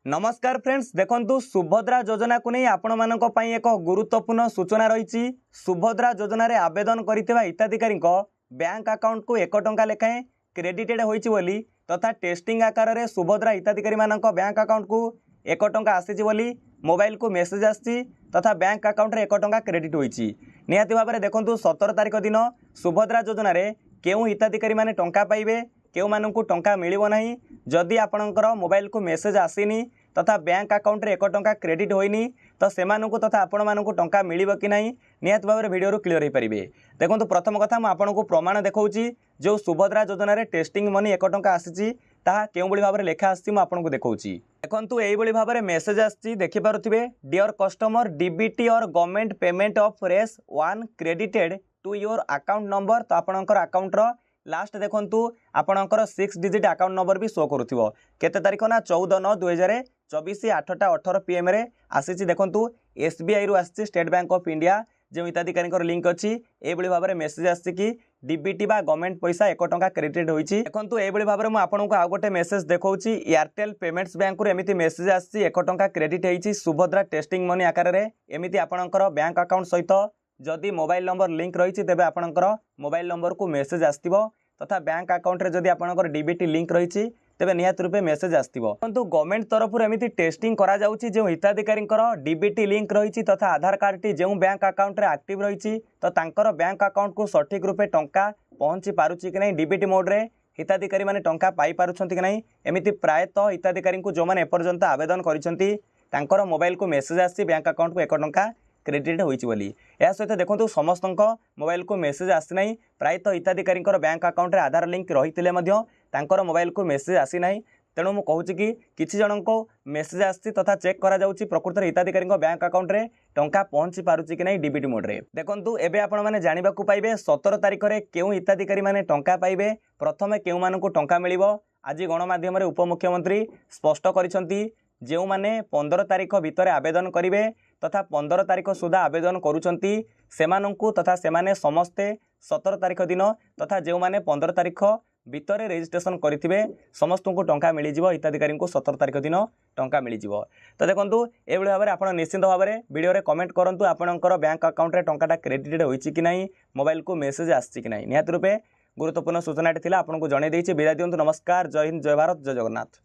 नमस्कार फ्रेंड्स, देखंतु सुभद्रा योजना को नहीं आपण मानक पई एक गुरुत्वपूर्ण सूचना रही। सुभद्रा योजना रे आवेदन करितबा हिताधिकारी बैंक अकाउंट को 1 टंका लेखाएं क्रेडिटेड होईची बोली तथा टेस्टिंग आकार रे सुभद्रा हिताधिकारी मानक बैंक अकाउंट को 1 टंका आसीची बोली मोबाइल को मेसेज आसी तथा बैंक अकाउंट रे 1 टंका क्रेडिट होईची। निहाती भाबरे देखंतु 17 तारिख दिन सुभद्रा योजना रे केउ हिताधिकारी माने टंका पाइबे केउ मानकु टंका मिलिबो नाही। जदि आपणकर मोबाइल को मेसेज आसीनी तथा बैंक अकाउंट रे 1 टंका क्रेडिट होइनी तो सेमानकु तथा आपण मानकु टंका मिलिबो कि नाही निहात भाबरे वीडियो क्लियर हो पारिबे। देखंतु प्रथम कथा म आपणकु प्रमाण देखौची जो सुभद्रा योजना रे टेस्टिंग मनी 1 टंका आसीची ताहा केउ बळी भाबरे लेखा आसी म आपणकु देखौची। देखंतु एई बळी भाबरे मेसेज आसी देखि पारुथिबे, dear customer DBT or government payment of Rs 1 credited to your account number. तो आपणकर अकाउंट रो लास्ट देखंतु आपणकर 6 डिजिट अकाउंट नंबर भी शो करूथिबो। केते तारिख ना 14/9/2024 8:18 PM रे आसीची। देखंतु एसबीआई रु आसीची स्टेट बैंक ऑफ इंडिया जो हिताधिकारी लिंक अच्छी एभली भाव में मेसेज आसी कि डीबीटी बा गवर्नमेंट पैसा 1 टंका क्रेडिट होईची। देखंतु एभली भाव में मु आपनको आ गोटे मेसेज देखौची। एयरटेल पेमेंट्स बैंक रु एमिति मेसेज आसी 1 टंका क्रेडिट होईची सुभद्रा टेस्टिंग मनी आकार रे। एमिति आपणकर बैंक अकाउंट सहित जदि मोबाइल नंबर लिंक रही तेबे आपणकर मोबाइल नंबर को मेसेज आसतिबो तथा बैंक अकाउंट रे जदि आपणकर डीबीटी लिंक रही तेबे निहात रूपे मेसेज आसतिबो। परंतु गवर्नमेंट तरफ एमिति टेस्टिंग करा जाउची जो हिताधिकारी डीबीटी लिंक रही तथा आधार कार्ड टी जो बैंक अकाउंट रे एक्टिव रही तो तांकर बैंक अकाउंट को सठिक रूपे टंका पहुंची पारुची कि नहीं डीबीटी मोड रे हिताधिकारी माने टंका पाई पारुछंती कि नहीं। एमिति प्रायतः हिताधिकारी को जो माने एपर्यंत आवेदन करिसंती तांकर मोबाइल को मेसेज आसी बैंक अकाउंट को 1 टंका क्रेडिट होईची बोली। या सहित देखंतु समस्त मोबाइल को मेसेज आसी नहीं। प्रायतः हिताधिकारी बैंक अकाउंट रे आधार लिंक रही तांकर मोबाइल को मेसेज आसी नहीं। तेणु मु कहूँ कि किछि जन को मेसेज आसी तथा चेक करा जाउची प्रकृत हिताधिकारी बैंक अकाउंट रे टंका पहुंची पारुची कि नहीं डीबीटी मोड रे। देखंतु एबे आपण माने जानिबा को पाइबे 17 तारिख रे केउ हिताधिकारी माने टंका पाइबे, प्रथमे केउ मानकु टंका मिलिबो। आज गणमाध्यम रे उपमुख्यमंत्री स्पष्ट करिसंती जो माने 15 तारिख भितर आवेदन करिवे तथा 15 तारिख सुधा आवेदन करूचंती सेमानंकु तथा सेमाने समस्ते 17 तारिख दिन तथा जो माने 15 तारिख भितर रजिस्ट्रेशन करिथिबे समस्तंकु टंका मिली जिवो। हिताधिकारी को 17 तारिख दिन टंका मिली जिवो। तो देखंतु एभली भाबरे आपण निश्चित भाबरे वीडियो रे कमेंट करंतु आपणकर बैंक अकाउंट रे टंकाटा क्रेडिटेड होईची कि नहीं, मोबाइल को मेसेज आसी कि नहीं। निहात रूपे गुरुत्वपूर्ण सूचनाटी थिला आपनको जणे देइछि। विदाय दियंतु। नमस्कार, जय हिंद, जय भारत, जय जगन्नाथ।